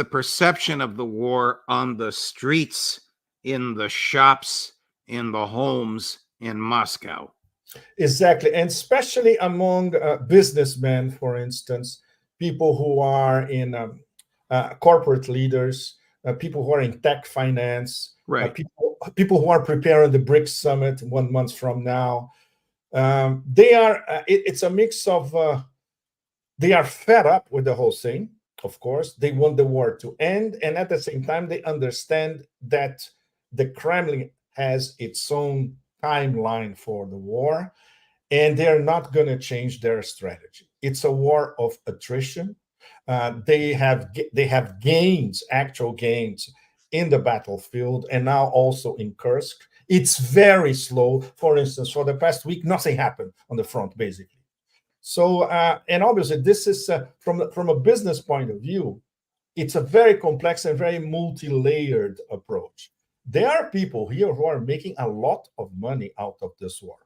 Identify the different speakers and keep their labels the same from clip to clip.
Speaker 1: the perception of the war on the streets, in the shops, in the homes in Moscow.
Speaker 2: Exactly, and especially among businessmen, for instance, people who are in corporate leaders, people who are in tech finance,
Speaker 1: Right.
Speaker 2: people who are preparing the BRICS summit 1 month from now. They are. It's a mix of. They are fed up with the whole thing. Of course, they want the war to end, and at the same time, they understand that the Kremlin has its own timeline for the war, and they're not going to change their strategy. It's a war of attrition. They have gains, actual gains in the battlefield, and now also in Kursk. It's very slow. For instance, for the past week, nothing happened on the front, basically. So, and obviously, this is from a business point of view, it's a very complex and very multi-layered approach. There are people here who are making a lot of money out of this war,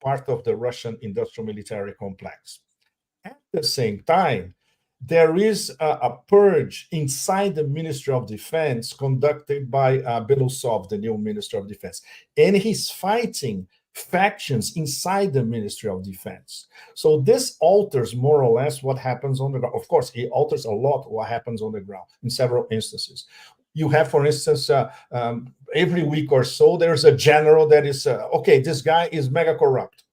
Speaker 2: part of the Russian industrial military complex. At the same time, there is a purge inside the Ministry of Defense conducted by Belousov, the new Minister of Defense, and he's fighting factions inside the Ministry of Defense. So this alters more or less what happens on the ground. Of course, it alters a lot what happens on the ground in several instances. You have, for instance, every week or so, there's a general that is, okay, this guy is mega corrupt.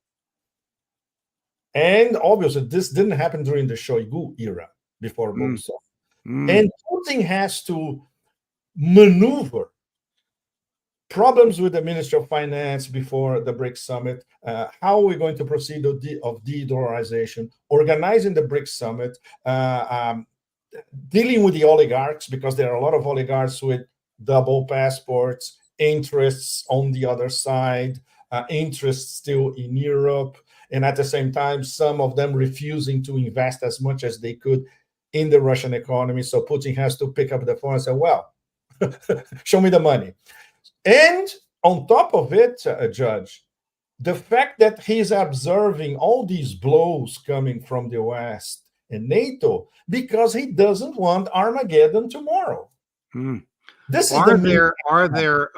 Speaker 2: And obviously, this didn't happen during the Shoigu era before Belousov. And Putin has to maneuver problems with the Ministry of Finance before the BRICS summit, how are we going to proceed of de-dollarization, organizing the BRICS summit, dealing with the oligarchs, because there are a lot of oligarchs with double passports, interests on the other side, interests still in Europe, and at the same time, some of them refusing to invest as much as they could in the Russian economy. So Putin has to pick up the phone and say, well, show me the money. And on top of it, Judge, the fact that he's observing all these blows coming from the West and NATO because he doesn't want Armageddon tomorrow.
Speaker 1: This is are there